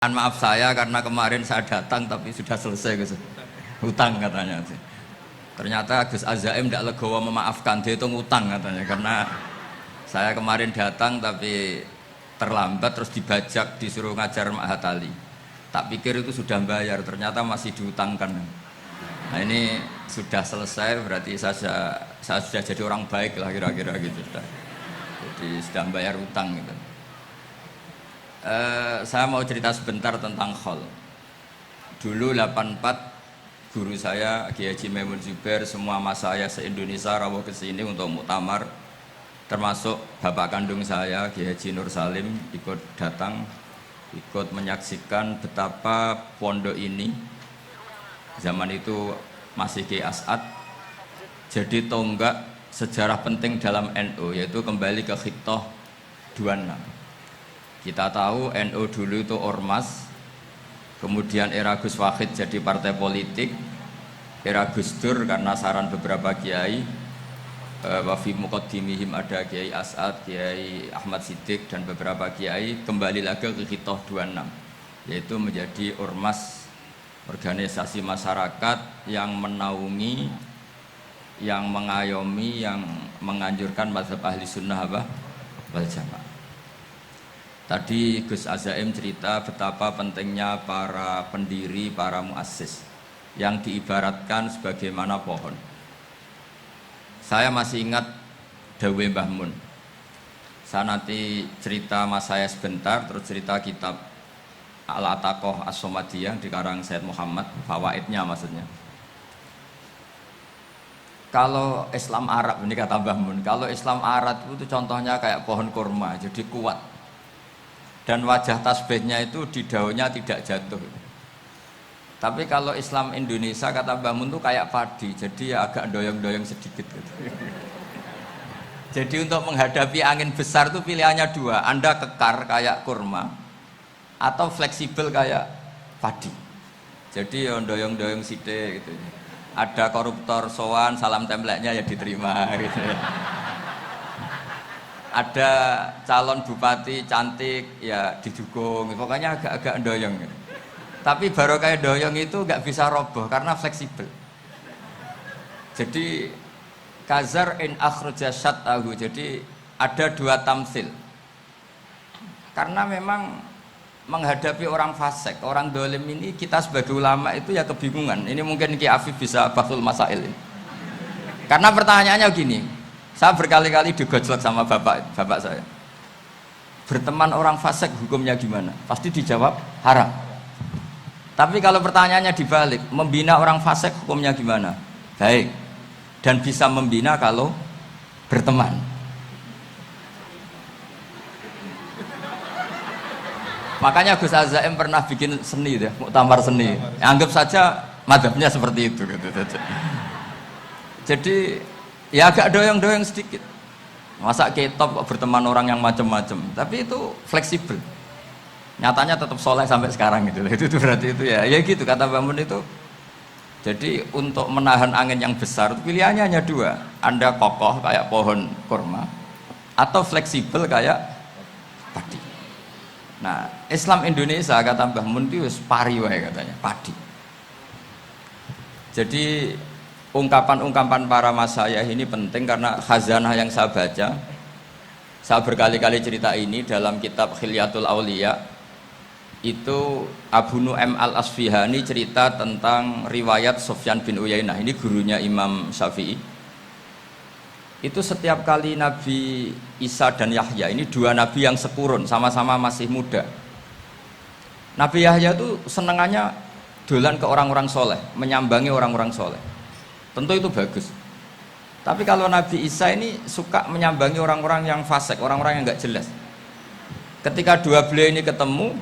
Maaf saya karena kemarin saya datang tapi sudah selesai Gus. Hutang katanya sih. Ternyata Gus Azaim tidak legowo memaafkan, dia itu ngutang katanya karena saya kemarin datang tapi terlambat terus dibajak disuruh ngajar Ma'had Ali. Tak pikir itu sudah bayar, ternyata masih diutangkan. Nah ini sudah selesai berarti saya sudah jadi orang baik lah kira-kira gitu sudah. Jadi sudah bayar utang gitu. Saya mau cerita sebentar tentang khol. Dulu 84 guru saya Kiai Haji Maimun Zubair, semua mas saya se-Indonesia rawuh ke sini untuk muktamar, termasuk bapak kandung saya Kiai Haji Nur Salim ikut datang, ikut menyaksikan betapa pondok ini zaman itu masih Kiai As'ad jadi tonggak sejarah penting dalam NU, yaitu kembali ke Khittah 26. Kita tahu NU dulu itu ormas, kemudian era Gus Wahid jadi partai politik, era Gus Dur karena saran beberapa kiai, wafi muqaddimihim ada Kiai As'ad, Kiai Ahmad Siddiq dan beberapa kiai, kembali lagi ke Khittah 26, yaitu menjadi ormas, organisasi masyarakat yang menaungi, yang mengayomi, yang menganjurkan mazhab ahli sunnah wal jamaah. Tadi Gus Azaim cerita betapa pentingnya para pendiri, para muassis yang diibaratkan sebagaimana pohon. Saya masih ingat Dawe Mbah Mun. Saya nanti cerita mas saya sebentar, terus cerita kitab Al-Ataqoh As-Somadiyah dikarang Said Muhammad, fawaidnya maksudnya. Kalau Islam Arab, ini kata Mbah Mun, kalau Islam Arab itu contohnya kayak pohon kurma, jadi kuat. Dan wajah tasbihnya itu di daunnya tidak jatuh. Tapi kalau Islam Indonesia kata Mbah Mun itu kayak padi, jadi ya agak doyong-doyong sedikit gitu. Jadi untuk menghadapi angin besar itu pilihannya dua, Anda kekar kayak kurma atau fleksibel kayak padi. Jadi ya doyong-doyong sithik gitu. Ada koruptor sowan, salam templeknya ya diterima gitu. Ada calon bupati cantik ya didukung, pokoknya agak-agak doyong. Tapi baru kayak doyong itu nggak bisa roboh karena fleksibel. Jadi kazar in akhraja syatahu, jadi ada dua tamsil. Karena memang menghadapi orang fasik, orang dolim ini kita sebagai ulama itu ya kebingungan. Ini mungkin Ki Afif bisa bahsul masail ini. Karena pertanyaannya gini, saya berkali-kali digojlok sama bapak saya. Berteman orang fasik hukumnya gimana? Pasti dijawab haram. Tapi kalau pertanyaannya dibalik, membina orang fasik hukumnya gimana? Baik. Dan bisa membina kalau berteman. Makanya Gus Azaim pernah bikin seni deh, muktamar seni. Anggap saja madhabnya seperti itu gitu. Jadi ya agak doyong-doyong sedikit. Masa ketop kok berteman orang yang macam-macam, tapi itu fleksibel. Nyatanya tetap soleh sampai sekarang gitu. Itu berarti itu ya gitu kata Mbah Mun itu. Jadi untuk menahan angin yang besar pilihannya hanya dua. Anda kokoh kayak pohon kurma atau fleksibel kayak padi. Nah, Islam Indonesia kata Mbah Mun itu pari wae katanya, padi. Jadi ungkapan-ungkapan para mas saya ini penting karena khazanah yang saya baca. Saya berkali-kali cerita ini dalam kitab Khilyatul Auliya. Itu Abu Nu'aim Al-Asfihani cerita tentang riwayat Sufyan bin Uyainah. Ini gurunya Imam Syafi'i. Itu setiap kali Nabi Isa dan Yahya, ini dua nabi yang sekurun, sama-sama masih muda. Nabi Yahya itu senengannya dolan ke orang-orang soleh, menyambangi orang-orang soleh. Tentu itu bagus. Tapi kalau Nabi Isa ini suka menyambangi orang-orang yang fasik, orang-orang yang nggak jelas. Ketika dua beliau ini ketemu,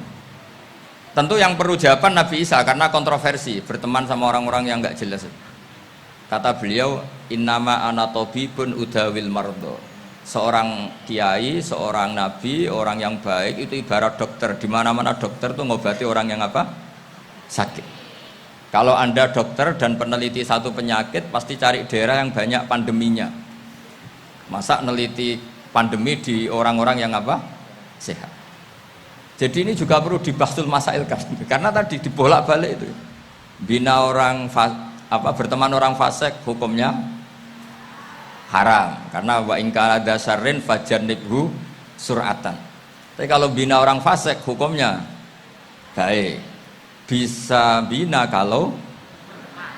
tentu yang perlu jawaban Nabi Isa karena kontroversi berteman sama orang-orang yang nggak jelas. Kata beliau, innama ana tabibun udawil mardo. Seorang kiai, seorang nabi, orang yang baik itu ibarat dokter. Di mana-mana dokter tuh ngobati orang yang apa? Sakit. Kalau Anda dokter dan peneliti satu penyakit, pasti cari daerah yang banyak pandeminya. Masa neliti pandemi di orang-orang yang apa? Sehat. Jadi ini juga perlu dibahsul masailkan karena tadi dibolak-balik itu. Bina orang berteman orang fasik hukumnya haram karena wa in kana dasarin fajanibhu sur'atan. Tapi kalau bina orang fasik hukumnya baik. Bisa bina kalau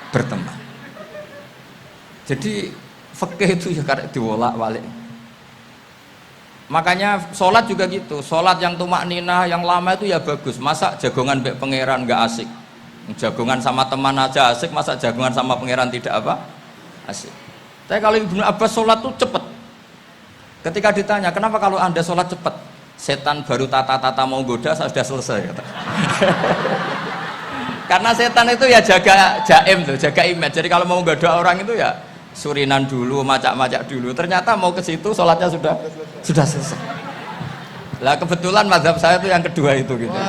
berteman. Jadi fikih itu ya karek dibolak-balik. Makanya sholat juga gitu, sholat yang tumak ninah yang lama itu ya bagus. Masa jagongan mbek pangeran nggak asik, jagongan sama teman aja asik, masa jagongan sama pangeran tidak apa asik. Tapi kalau Ibnu Abbas sholat tuh cepet. Ketika ditanya kenapa kalau anda sholat cepet, setan baru tata-tata mau goda saya sudah selesai kata. Karena setan itu ya jaga jaim tuh, jaga image. Jadi kalau mau goda orang itu ya surinan dulu, macak-macak dulu. Ternyata mau ke situ sholatnya sudah selesai. Lah kebetulan mazhab saya itu yang kedua itu gitu.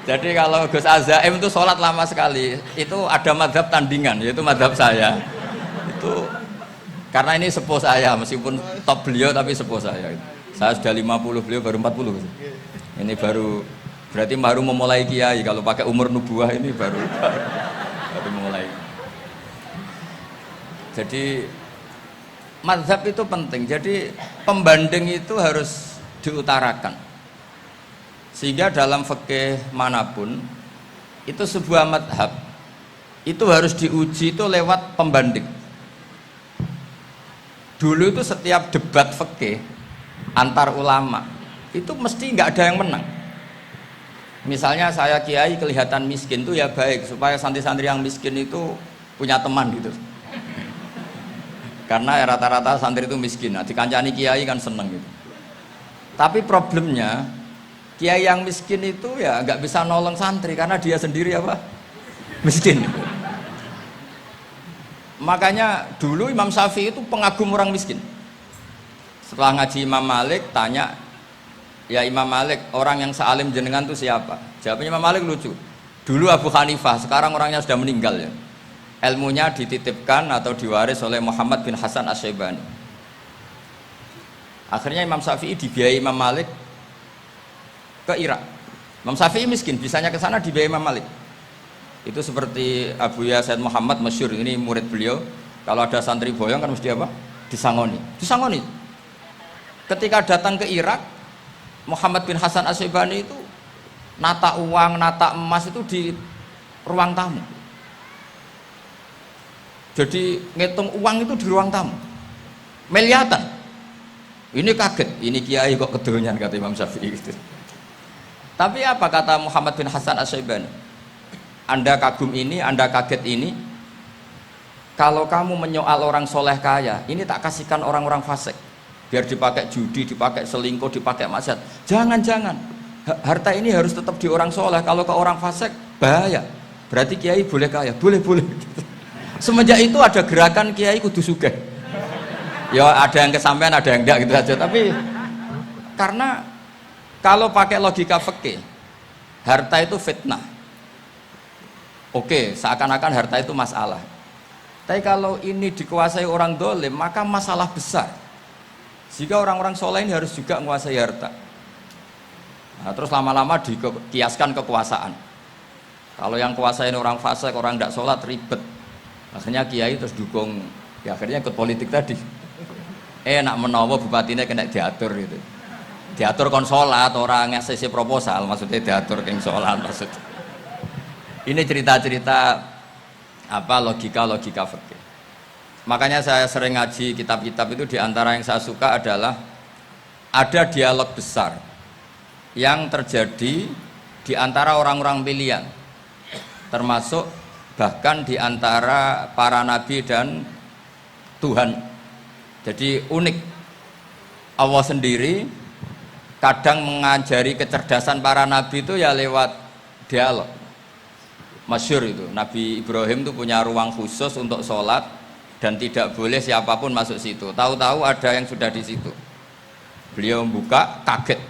Jadi kalau Gus Azaim itu sholat lama sekali. Itu ada mazhab tandingan, yaitu mazhab saya. Itu karena ini sepuh saya, meskipun top beliau tapi sepuh saya. Saya sudah 50, beliau baru 40. Ini berarti baru memulai kiai. Kalau pakai umur nubuah ini baru mulai. Jadi mazhab itu penting. Jadi pembanding itu harus diutarakan. Sehingga dalam fikih manapun itu sebuah mazhab itu harus diuji itu lewat pembanding. Dulu itu setiap debat fikih antar ulama itu mesti nggak ada yang menang. Misalnya saya kiai kelihatan miskin itu ya baik supaya santri-santri yang miskin itu punya teman gitu. Karena rata-rata santri itu miskin, nah dikancani kiai kan seneng gitu. Tapi problemnya kiai yang miskin itu ya nggak bisa nolong santri karena dia sendiri apa miskin. Makanya dulu Imam Syafi'i itu pengagum orang miskin. Setelah ngaji Imam Malik tanya, ya Imam Malik orang yang sealim jenengan itu siapa? Jawabnya Imam Malik lucu. Dulu Abu Hanifah, sekarang orangnya sudah meninggal ya. Ilmunya dititipkan atau diwaris oleh Muhammad bin Hasan Asy-Syaibani. Akhirnya Imam Syafi'i dibiayai Imam Malik ke Irak. Imam Syafi'i miskin, bisanya ke sana dibiayai Imam Malik. Itu seperti Abu Ya Said Muhammad masyhur, ini murid beliau. Kalau ada santri boyong kan mesti apa? Disangoni. Ketika datang ke Irak, Muhammad bin Hasan Asy-Syaibani itu nata uang, nata emas itu di ruang tamu. Jadi ngitung uang itu di ruang tamu miliatan. Ini kaget, ini kiai kok kedonyan kata Imam Syafi'i gitu. Tapi apa kata Muhammad bin Hasan Asy-Syaibani? Anda kagum ini, Anda kaget ini. Kalau kamu menyoal orang soleh kaya, ini tak kasihkan orang-orang fasik biar dipakai judi, dipakai selingkuh, dipakai maksiat. Jangan harta ini harus tetap di orang soleh. Kalau ke orang fasik bahaya. Berarti kiai boleh kaya, boleh. Semenjak itu ada gerakan kiai kudu sugih. Ya ada yang kesampaian, ada yang enggak gitu aja. Tapi karena kalau pakai logika fikih, harta itu fitnah. Oke, seakan-akan harta itu masalah. Tapi kalau ini dikuasai orang dolim, maka masalah besar. Jika orang-orang soleh ini harus juga menguasai harta. Nah, terus lama-lama dikiaskan kekuasaan. Kalau yang kuasain orang fasik, orang tidak sholat ribet. Akhirnya kiai terus dukung, ya akhirnya ikut politik tadi. Nak menawa bupatinya kena diatur gitu. Diatur kon sholat, orang ngasih proposal, maksudnya diatur keng sholat maksudnya. Ini cerita-cerita apa logika fikih. Makanya saya sering ngaji kitab-kitab itu, diantara yang saya suka adalah ada dialog besar yang terjadi di antara orang-orang pilihan, termasuk bahkan di antara para nabi dan Tuhan. Jadi unik, Allah sendiri kadang mengajari kecerdasan para nabi itu ya lewat dialog. Masyhur itu, Nabi Ibrahim itu punya ruang khusus untuk sholat dan tidak boleh siapapun masuk situ. Tahu-tahu ada yang sudah di situ. Beliau membuka, kaget.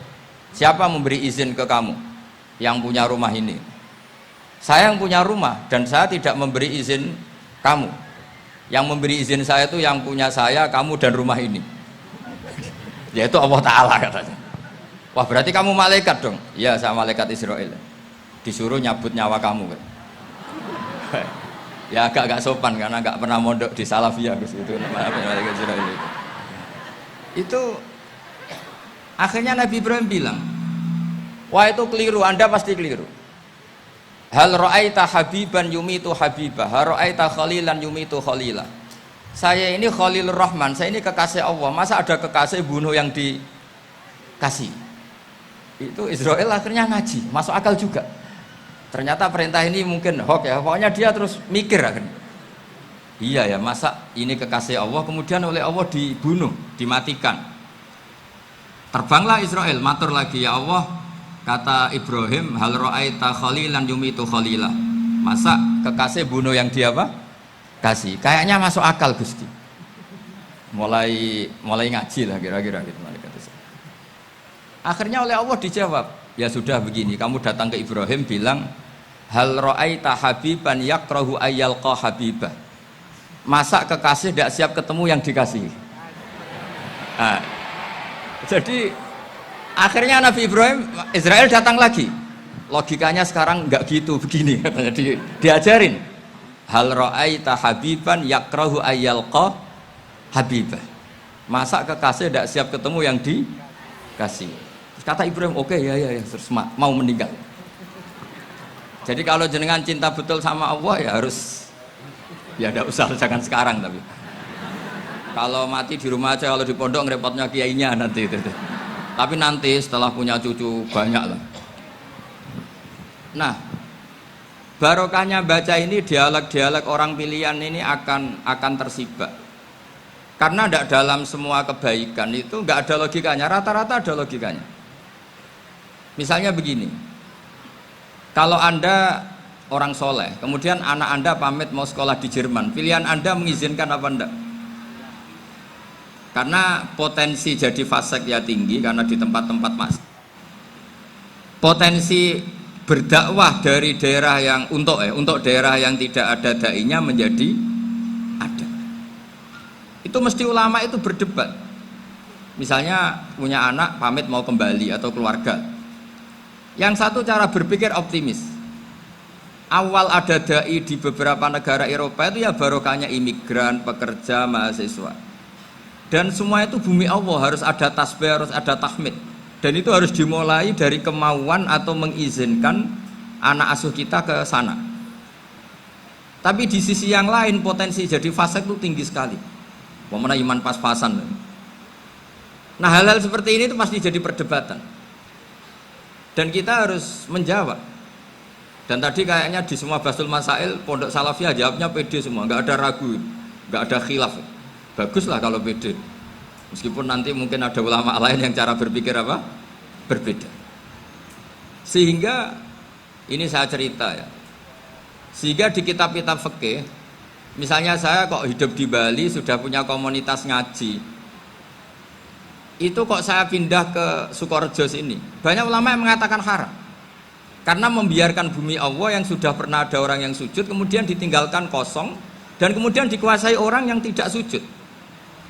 Siapa memberi izin ke kamu yang punya rumah ini? Saya yang punya rumah dan saya tidak memberi izin kamu. Yang memberi izin saya itu yang punya saya, kamu dan rumah ini. Yaitu Allah Ta'ala katanya. Wah berarti kamu malaikat dong. Iya saya malaikat Israel. Disuruh nyabut nyawa kamu kan. Ya agak sopan karena nggak pernah mondok di Salafiyah itu malaikat Israel itu. Itu akhirnya Nabi Ibrahim bilang, wah itu keliru, Anda pasti keliru. Hal ra'aita habiban yumitu habibah, hal ra'aita khalilan yumitu khalila. Saya ini Khalilur Rahman, saya ini kekasih Allah. Masa ada kekasih bunuh yang dikasih? Itu Israel akhirnya ngaji, masuk akal juga. Ternyata perintah ini mungkin hoax ya. Pokoknya dia terus mikir akhirnya. Iya ya, masa ini kekasih Allah kemudian oleh Allah dibunuh, dimatikan. Terbanglah Israel, matur lagi, ya Allah. Kata Ibrahim, hal ra'aita khalilan yumitu khalila. Masa kekasih bunuh yang dia apa? Kasih. Kayaknya masuk akal Gusti. Mulai ngaji lah kira-kira gitu. Akhirnya oleh Allah dijawab, ya sudah begini, kamu datang ke Ibrahim bilang, hal ra'aita habiban yakrahu ayyalqa habibah. Masa kekasih tidak siap ketemu yang dikasih. Nah, jadi akhirnya Nabi Ibrahim, Israel datang lagi. Logikanya sekarang enggak gitu, begini katanya diajarin. Hal ra'aita habiban yakrahu ayyalqa habibah. Masa kekasih tidak siap ketemu yang dikasih. Kata Ibrahim, oke, ya, terus mau meninggal. Jadi kalau jenengan cinta betul sama Allah ya harus, ya tidak usah, jangan sekarang tapi. Kalau mati di rumah aja, kalau di pondok ngerepotnya kiainya nanti itu. Tapi nanti setelah punya cucu banyak lah. Nah, barokahnya baca ini, dialog-dialog orang pilihan ini akan tersibak. Karena tidak dalam semua kebaikan itu nggak ada logikanya, rata-rata ada logikanya. Misalnya begini, kalau Anda orang soleh, kemudian anak Anda pamit mau sekolah di Jerman, pilihan Anda mengizinkan apa enggak? Karena potensi jadi fasik ya tinggi, karena di tempat-tempat mas. Potensi berdakwah dari daerah yang untuk daerah yang tidak ada dai-nya menjadi ada. Itu mesti ulama itu berdebat. Misalnya punya anak pamit mau kembali atau keluarga. Yang satu cara berpikir optimis. Awal ada dai di beberapa negara Eropa itu ya barokahnya imigran, pekerja, mahasiswa. Dan semua itu bumi Allah, harus ada tasbih, harus ada tahmid. Dan itu harus dimulai dari kemauan atau mengizinkan anak asuh kita ke sana. Tapi di sisi yang lain potensi jadi fasik itu tinggi sekali. Pemana iman pas-pasan. Nah hal-hal seperti ini itu pasti jadi perdebatan. Dan kita harus menjawab. Dan tadi kayaknya di semua Basul Masail Pondok Salafiyah jawabnya pede semua, nggak ada ragu, nggak ada khilaf. Baguslah kalau pede. Meskipun nanti mungkin ada ulama lain yang cara berpikir apa? Berbeda. Sehingga ini saya cerita ya. Sehingga di kitab-kitab fikih, misalnya saya kok hidup di Bali sudah punya komunitas ngaji. Itu kok saya pindah ke Sukorejo sini, banyak ulama yang mengatakan haram karena membiarkan bumi Allah yang sudah pernah ada orang yang sujud kemudian ditinggalkan kosong dan kemudian dikuasai orang yang tidak sujud,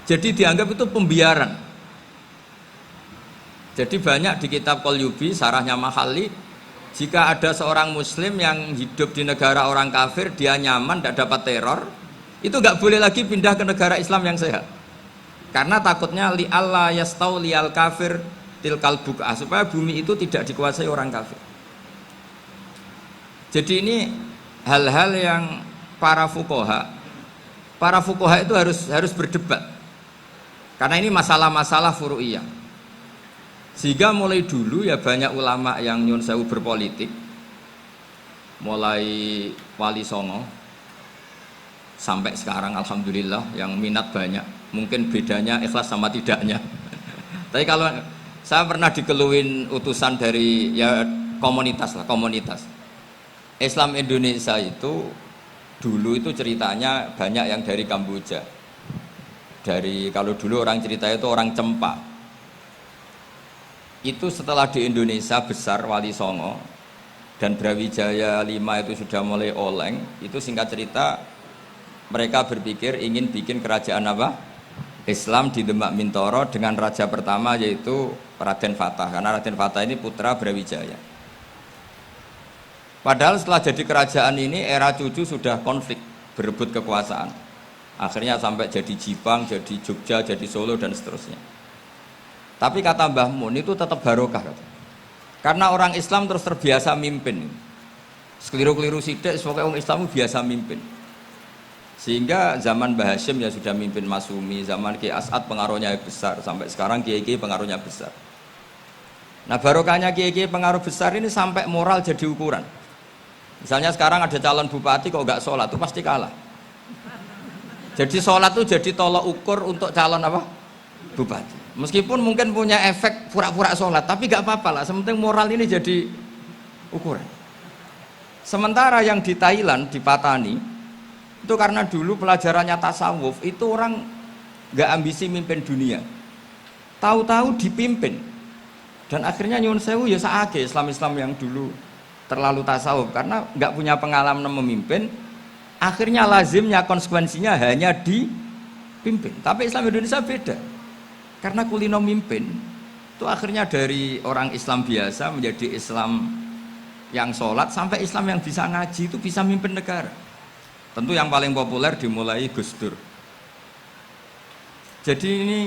jadi dianggap itu pembiaran. Jadi banyak di kitab Qalyubi sarahnya Mahalli, jika ada seorang muslim yang hidup di negara orang kafir, dia nyaman, tidak dapat teror, itu nggak boleh lagi pindah ke negara Islam yang sehat. Karena takutnya li Allah yastau lial kafir tilkal buk'ah, supaya bumi itu tidak dikuasai orang kafir. Jadi ini hal-hal yang para fuqaha itu harus berdebat. Karena ini masalah-masalah furu'iyah. Sehingga mulai dulu ya banyak ulama yang nyun sewu berpolitik. Mulai Wali Songo sampai sekarang alhamdulillah yang minat banyak. Mungkin bedanya ikhlas sama tidaknya. Tapi kalau saya pernah dikeluhin utusan dari ya komunitas. Islam Indonesia itu dulu itu ceritanya banyak yang dari Kamboja. Kalau dulu orang cerita itu orang Cempa. Itu setelah di Indonesia besar Wali Songo dan Brawijaya 5 itu sudah mulai oleng. Itu singkat cerita mereka berpikir ingin bikin kerajaan apa? Islam di Demak Mintoro dengan raja pertama yaitu Raden Fatah, karena Raden Fatah ini putra Brawijaya. Padahal setelah jadi kerajaan ini era cucu sudah konflik, berebut kekuasaan. Akhirnya sampai jadi Jipang, jadi Jogja, jadi Solo dan seterusnya. Tapi kata Mbah Mun itu tetap barokah kata. Karena orang Islam terus terbiasa mimpin. Sekeliru-keliru sidik, pokoknya orang Islam biasa mimpin. Sehingga zaman Mbah Hashim ya sudah mimpin Masumi, zaman Ki As'ad pengaruhnya besar, sampai sekarang Kiai-Kiai pengaruhnya besar. Nah barokahnya Kiai-Kiai pengaruh besar ini sampai moral jadi ukuran. Misalnya sekarang ada calon bupati kok nggak sholat itu pasti kalah. Jadi sholat itu jadi tolok ukur untuk calon apa? Bupati. Meskipun mungkin punya efek pura-pura sholat, tapi nggak apa-apa lah. Sementing moral ini jadi ukuran. Sementara yang di Thailand, di Patani, itu karena dulu pelajarannya tasawuf, itu orang nggak ambisi mimpin dunia. Tahu-tahu dipimpin. Dan akhirnya nyuwun sewu ya saake Islam-Islam yang dulu terlalu tasawuf karena nggak punya pengalaman memimpin, akhirnya lazimnya konsekuensinya hanya dipimpin. Tapi Islam Indonesia beda, karena kulino mimpin itu akhirnya dari orang Islam biasa menjadi Islam yang sholat sampai Islam yang bisa ngaji itu bisa mimpin negara. Tentu yang paling populer dimulai Gus Dur. Jadi ini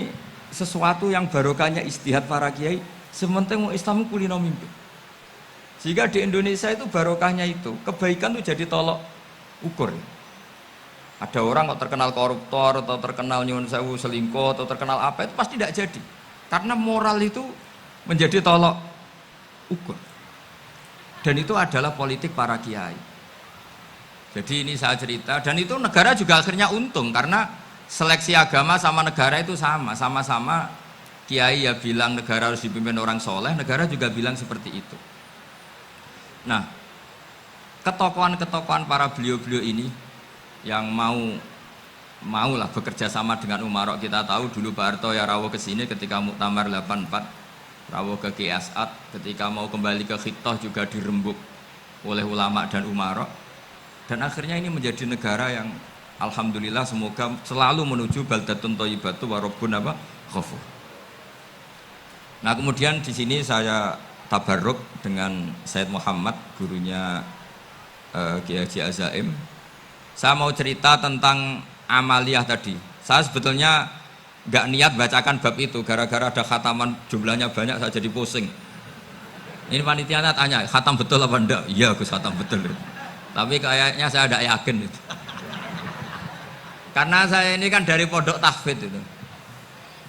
sesuatu yang barokahnya istihad para kiai, sementing Islam kulino mimpin. Sehingga di Indonesia itu barokahnya itu, kebaikan itu jadi tolok ukur. Ada orang kok terkenal koruptor atau terkenal nyuwun sewu selingkuh atau terkenal apa itu pasti tidak jadi. Karena moral itu menjadi tolok ukur. Dan itu adalah politik para kiai. Jadi ini saya cerita, dan itu negara juga akhirnya untung karena seleksi agama sama negara itu sama-sama kiai ya bilang negara harus dipimpin orang soleh, negara juga bilang seperti itu. Nah, ketokohan-ketokohan para beliau-beliau ini yang mau lah bekerja sama dengan Umarok. Kita tahu dulu Pak Harto ya rawuh ke sini ketika Muktamar 84, rawuh ke Ki As'ad, ketika mau kembali ke Khittah juga dirembuk oleh ulama dan Umarok. Dan akhirnya ini menjadi negara yang alhamdulillah semoga selalu menuju baldatun thayyibatu wa rabbun ghafur. Nah, kemudian di sini saya tabarruk dengan Said Muhammad, gurunya Kiai Haji Azaim. Saya mau cerita tentang amaliyah tadi. Saya sebetulnya nggak niat bacakan bab itu, gara-gara ada khataman jumlahnya banyak saya jadi pusing. Ini panitianya tanya, khatam betul apa enggak? Iya Gus, khatam betul. Tapi kayaknya saya tidak yakin itu. Karena saya ini kan dari pondok tahfidz itu.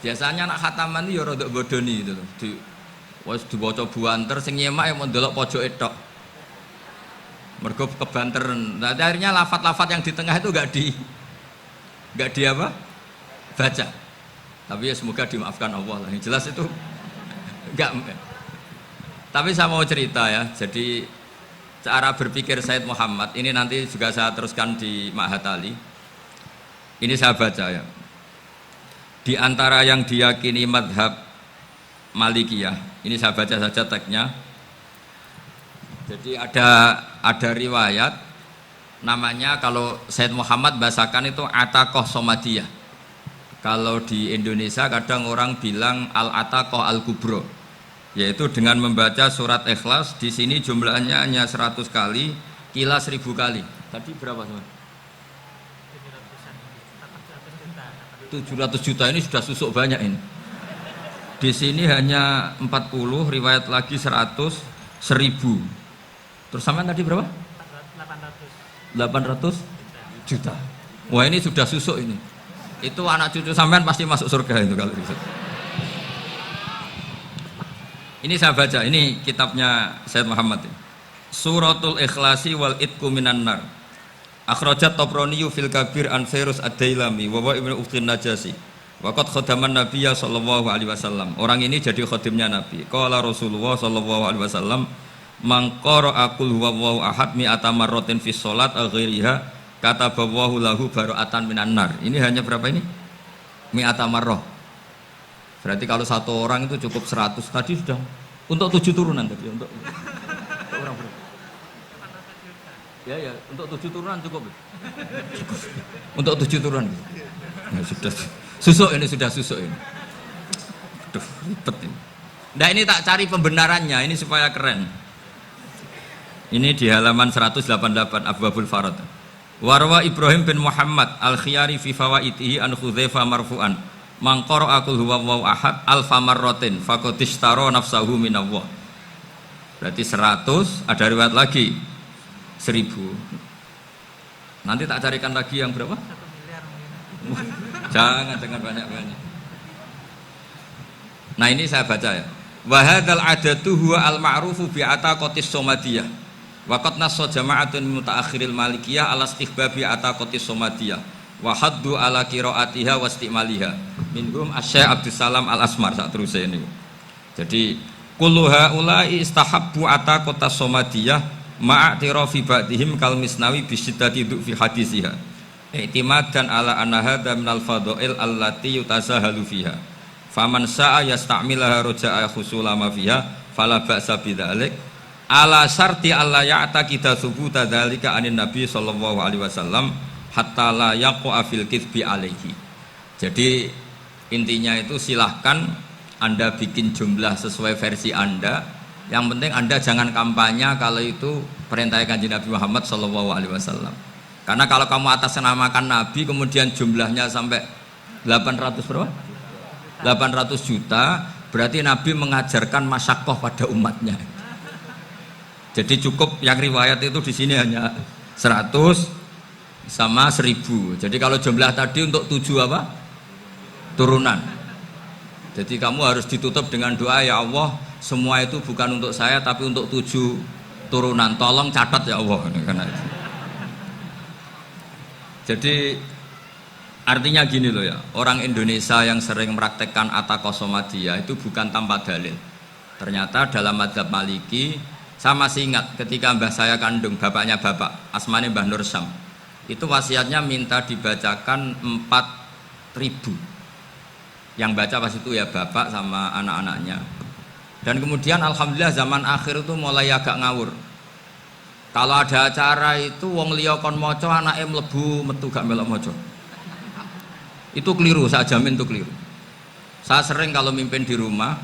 Biasanya anak khataman itu ya rada bodoni itu. Wes diwaca buanter sing nyemak mau ndelok pojoke tok. Mergo kebanteren. Nah, akhirnya lafat-lafat yang di tengah itu enggak di apa? Baca. Tapi ya semoga dimaafkan Allah lah. Yang jelas itu enggak. Tapi saya mau cerita ya. Jadi cara berpikir Said Muhammad ini nanti juga saya teruskan di Ma'had Ali. Ini saya baca ya. Di antara yang diyakini madhab Malikiyah, ini saya baca saja teksnya. Jadi ada riwayat namanya, kalau Said Muhammad bahasakan itu Ataqoh Somadiyah. Kalau di Indonesia kadang orang bilang Al-Ataqoh Al-Kubro, yaitu dengan membaca surat Ikhlas. Di sini jumlahnya hanya 100 kali, kila 1000 kali. Tadi berapa teman? 700 juta, ini sudah susuk banyak ini. Di sini hanya 40, riwayat lagi 100, 1000. Terus sampean tadi berapa? 800 juta. Wah, ini sudah susuk ini. Itu anak cucu sampean pasti masuk surga itu kalau bisa. Ini saya baca, ini kitabnya Said Muhammad. Suratul Ikhlasi wal Itqu minan nar. Akhrajat Tabrani fil Kabir an Fairuz Ad-Dailami wa Ibnu Uftin Najasi. Waqad khadaman Nabiyya sallallahu alaihi wasallam. Orang ini jadi khadimnya Nabi. Qala Rasulullah sallallahu alaihi wasallam, "Man qara'a qul huwallahu ahad mi'ata marratin fi shalat ghairiha katabawahu lahu bara'atan minan nar." Ini hanya berapa ini? Mi'ata marrah. Berarti kalau satu orang itu cukup 100. Tadi sudah untuk 7 turunan tadi untuk orang berapa? Ya, untuk 7 turunan cukup. Untuk 7 turunan. Ya sudah. Susuk ini sudah susuk ini. Aduh, ribet ini. Nah ini tak cari pembenarannya, ini supaya keren. Ini di halaman 188 Abwabul Farad. Warwa Ibrahim bin Muhammad al-Khiyari fi fawaitihi an Hudzaifah marfu'an. Man qara'a qul huwallahu ahad alfa marratin faqad ishtara nafsahu minallah. Berarti 100, ada riwayat lagi 1000. Nanti tak carikan lagi yang berapa? 1 miliar. Jangan banyak-banyak. Nah ini saya baca ya. Wa hadzal adatu huwa al-ma'rufu bi ataqatis somadiyah. Wa qad nassa jama'atun mutaakhiril malikiyah ala istihbabi ataqatis somadiyah wa haddu ala qiraatiha wa istimaliha. Minhum Asy-Syaikh Abdus Salam Al-Asmar sak teruse ini. Jadi kullu haula'i istahabbu ataqatas somadiyah ma'atirafi ba'dihim kal misnawi bi syiddati fi hadisiha. I'timadan ala anna hadza minal fadha'il allati yutasahalu fiha. Faman sa'a yasta'milaha roja'a khusulama fiha fala ba'sa bidzalik ala syarti alla ya'taqida thubuta dzalika anin nabi sallallahu alaihi wasallam hatta la yaqa fil kitsbi alaihi. Jadi intinya itu silahkan Anda bikin jumlah sesuai versi Anda, yang penting Anda jangan kampanye kalau itu perintah Kanjeng Nabi Muhammad sallallahu alaihi wasallam. Karena kalau kamu atasnamakan Nabi kemudian jumlahnya sampai 800 berapa? 800 juta, berarti Nabi mengajarkan masyaqqah pada umatnya. Jadi cukup yang riwayat itu di sini hanya 100 sama 1000. Jadi kalau jumlah tadi untuk 7 apa? Turunan. Jadi kamu harus ditutup dengan doa, ya Allah, semua itu bukan untuk saya tapi untuk 7 turunan. Tolong catat ya Allah. Karena itu. Jadi artinya gini loh ya, orang Indonesia yang sering mempraktekkan ataqah somadiyah itu bukan tanpa dalil. Ternyata dalam mazhab Maliki, saya masih ingat ketika mbah saya kandung, bapaknya bapak, asmane Mbah Nur Syam, itu wasiatnya minta dibacakan 4000. Yang baca pas itu ya bapak sama anak-anaknya. Dan kemudian alhamdulillah zaman akhir itu mulai agak ngawur. Kalau ada acara itu wong liya kon maca anake mlebu metu gak melok maca. Itu keliru, saya jamin itu keliru. Saya sering kalau mimpin di rumah,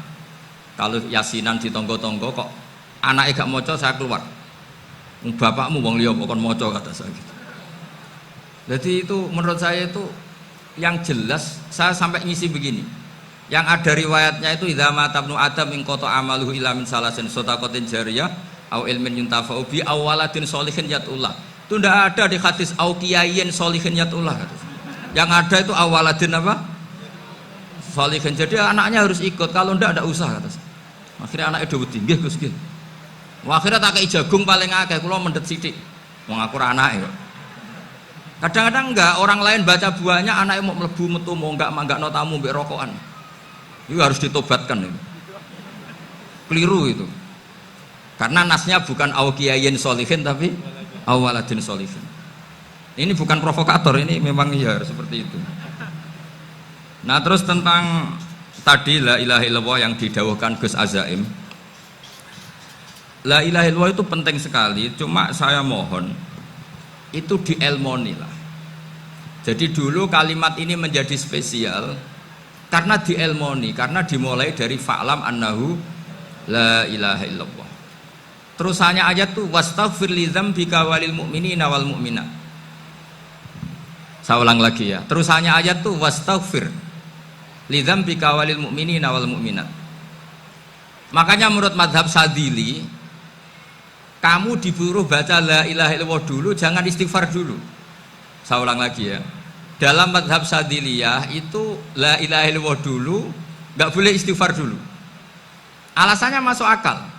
kalau yasinan di tonggo-tonggo kok anaknya gak maca, saya keluar. Bapakmu wong liya kok kon maca, kata saya gitu. Jadi itu menurut saya itu yang jelas, saya sampai ngisi begini. Yang ada riwayatnya itu idza mata ibnu adam in qata amaluhu illa min salasin shadaqatin jariyah au ilmin yuntafa'u bi awaladin sholihin yatullah. Itu tidak ada di hadis au kiyayin sholihin yatullah. Yang ada itu awaladin apa? Sholihin. Jadi anaknya harus ikut, kalau tidak ada usah, kata saya. Akhirnya anaknya udah wedi, nggih Gus nggih. Akhirnya tak kei jagung paling akeh, kula mendet sithik. Wong aku ora anake kok. Kadang-kadang enggak, orang lain baca buahnya, anaknya mau mlebu metu mau enggak no tamu mbek rokokan. Itu harus ditobatkan itu. Keliru itu. Karena nasnya bukan au kiyayin sholihin tapi awaladin sholihin. Ini bukan provokator, ini memang ya seperti itu. Nah terus tentang tadi la ilaha illallah yang didawuhkan Gus Azaim. La ilaha illallah itu penting sekali, cuma saya mohon itu dielmoni lah. Jadi dulu kalimat ini menjadi spesial karena dielmoni, karena dimulai dari fa'lam annahu la ilaha illallah. Terusannya ayat tuh wastaghfir li dzambika walil mu'minina wal mu'minat. Saya ulang lagi ya. Terusannya ayat tuh wastaghfir li dzambika walil mu'minina wal mu'minat. Makanya menurut mazhab Sadili, kamu disuruh baca la ilaha illallah dulu, jangan istighfar dulu. Saya ulang lagi ya. Dalam mazhab Sadiliyah itu la ilaha illallah dulu, nggak boleh istighfar dulu. Alasannya masuk akal.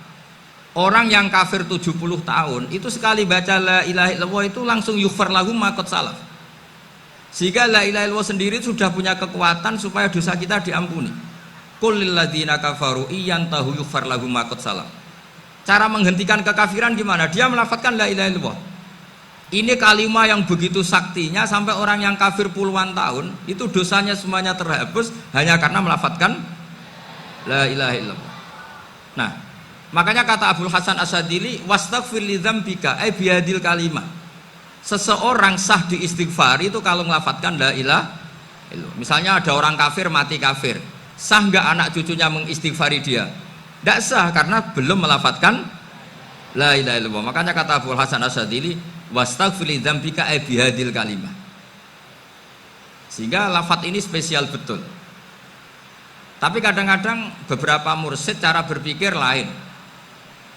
Orang yang kafir 70 tahun itu sekali baca la ilaha illallah itu langsung yughfar lahum ma qad salaf. Sehingga la ilaha illallah sendiri sudah punya kekuatan supaya dosa kita diampuni. Qul lil ladzina kafaru iyantahu yughfar lahum ma qad salaf. Cara menghentikan kekafiran gimana? Dia melafadzkan la ilaha illallah. Ini kalimat yang begitu saktinya sampai orang yang kafir puluhan tahun itu dosanya semuanya terhapus hanya karena melafadzkan la ilaha illallah. Nah, makanya kata Abdul Hasan Asadili, wastaghfir li dzambika ay bihadil kalimah. Seseorang sah di istighfar itu kalau melafadzkan la ilaha Misalnya ada orang kafir mati kafir, sah nggak anak cucunya mengistighfari dia? Tidak sah karena belum melafatkan la ilaha illallah. Makanya kata Abu Hasan Asyadzili, wastaghfir li dzambika bihadil kalimah. Sehingga lafadz ini spesial betul. Tapi kadang-kadang beberapa mursyid cara berpikir lain.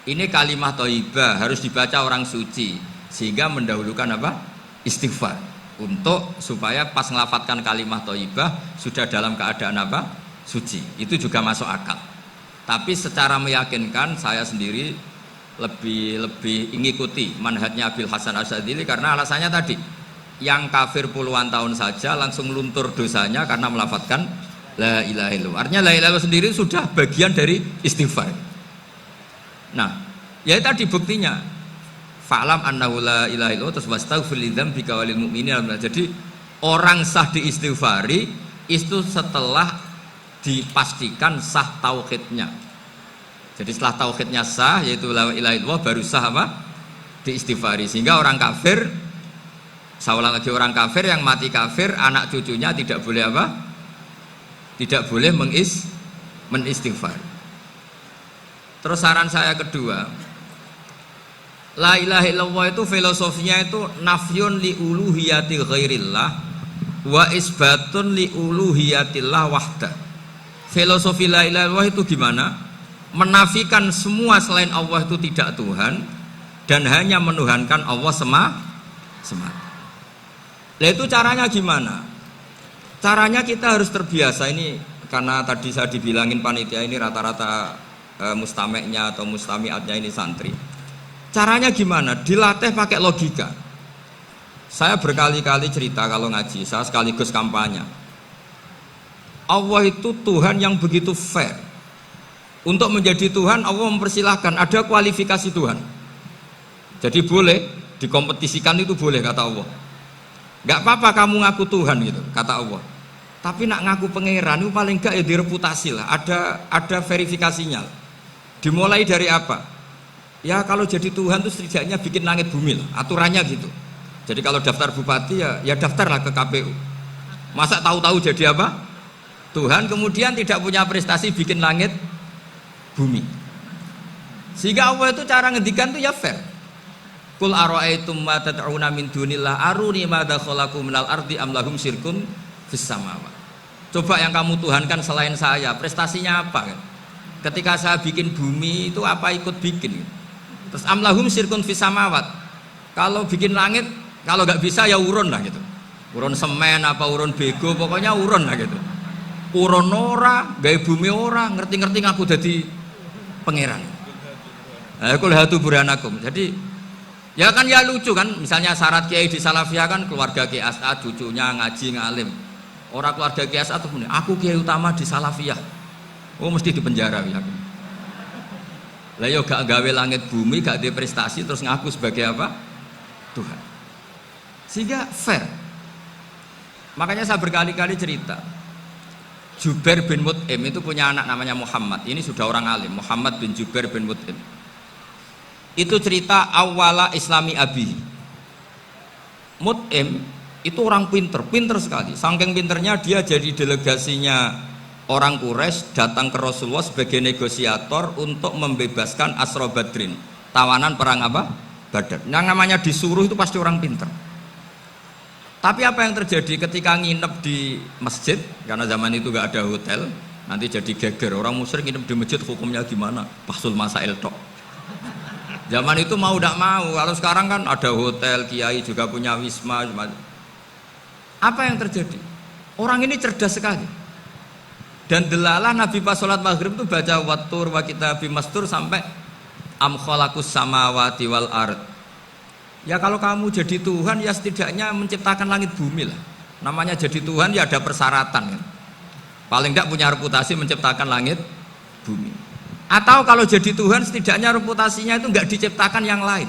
Ini kalimah thayyibah harus dibaca orang suci, sehingga mendahulukan apa? Istighfar. Untuk supaya pas ngelafatkan kalimah thayyibah sudah dalam keadaan apa? Suci. Itu juga masuk akal. Tapi secara meyakinkan saya sendiri lebih mengikuti manhajnya Abil Hasan Asyadzili karena alasannya tadi, yang kafir puluhan tahun saja langsung luntur dosanya karena melafatkan la ilaha illallah. Artinya la ilaha illallah sendiri sudah bagian dari istighfar. Nah, ya tadi buktinya fa'lam annahu la ilaha illallah terus wastaghfir lidzambika walil mu'minin. Jadi orang sah diistighfari itu setelah dipastikan sah tauhidnya. Jadi setelah tauhidnya sah yaitu la ilaha illallah baru sah apa? Diistighfari. Sehingga orang kafir, saya ulang lagi, orang kafir yang mati kafir anak cucunya tidak boleh apa? Tidak boleh menistighfar. Terus saran saya kedua, la ilaha illallah itu filosofinya itu nafyun li uluhiyati ghairillah wa isbatun li uluhiyatillah wahda. Filosofi la ilaha illallah itu gimana? Menafikan semua selain Allah itu tidak Tuhan dan hanya menuhankan Allah semata. Nah itu caranya gimana? Caranya kita harus terbiasa ini, karena tadi saya dibilangin panitia ini rata-rata mustameknya atau mustamiatnya ini santri. Caranya gimana? Dilatih pakai logika. Saya berkali-kali cerita kalau ngaji, saya sekaligus kampanye. Allah itu Tuhan yang begitu fair. Untuk menjadi Tuhan Allah mempersilahkan, ada kualifikasi Tuhan. Jadi boleh dikompetisikan, itu boleh kata Allah. Gak apa-apa kamu ngaku Tuhan gitu kata Allah. Tapi nak ngaku pangeran itu paling gak ya direputasi lah, ada verifikasinya. Dimulai dari apa? Ya kalau jadi Tuhan itu setidaknya bikin langit bumi lah, aturannya gitu. Jadi kalau daftar bupati ya daftarlah ke KPU. Masa tahu-tahu jadi apa? Tuhan kemudian tidak punya prestasi bikin langit bumi. Sehingga Allah itu cara ngendikan itu ya fair. Qul ara'aitum ma tad'una min dunillah aruni madza khalaqu minal ardi am lahum syirkun fis samawat. Coba yang kamu tuhankan selain saya, prestasinya apa kan? Ketika saya bikin bumi itu apa ikut bikin? Terus am lahum syirkun fis samawat. Kalau bikin langit, kalau nggak bisa ya urun lah gitu. Urun semen apa urun bego, pokoknya urun lah gitu. Urun ora, gawe bumi ora, ngerti-ngerti ngaku dadi pangeran. Qul hatu burhanakum. Jadi ya kan ya lucu kan, misalnya syarat kiai di Salafiyah kan keluarga Kiai As'ad, cucunya ngaji ngalim. Orang keluarga Kiai As'ad tuh aku kiai utama di Salafiyah. Oh mesti di penjara ya. Lah yo gak gawe langit bumi, gak ada prestasi terus ngaku sebagai apa? Tuhan. Sehingga fair. Makanya saya berkali-kali cerita. Jubair bin Mut'im itu punya anak namanya Muhammad. Ini sudah orang alim, Muhammad bin Jubair bin Mut'im. Itu cerita awala islami abi. Mut'im itu orang pinter sekali. Saking pinternya dia jadi delegasinya orang Quraisy datang ke Rasulullah sebagai negosiator untuk membebaskan Asra Badrin, tawanan perang apa? Badar. Yang namanya disuruh itu pasti orang pinter. Tapi apa yang terjadi ketika nginep di masjid, karena zaman itu gak ada hotel, nanti jadi geger. Orang musyrik nginep di masjid hukumnya gimana? Bahsul masail tok. Zaman itu mau tidak mau, kalau sekarang kan ada hotel, kiai juga punya wisma. Apa yang terjadi? Orang ini cerdas sekali. Dan delalah Nabi pas sholat maghrib itu baca wattur wa kitabim mastur sampai am khalaqus samawati wal ard. Ya kalau kamu jadi Tuhan ya setidaknya menciptakan langit bumi lah. Namanya jadi Tuhan ya ada persyaratan kan. Paling tidak punya reputasi menciptakan langit bumi. Atau kalau jadi Tuhan setidaknya reputasinya itu enggak diciptakan yang lain.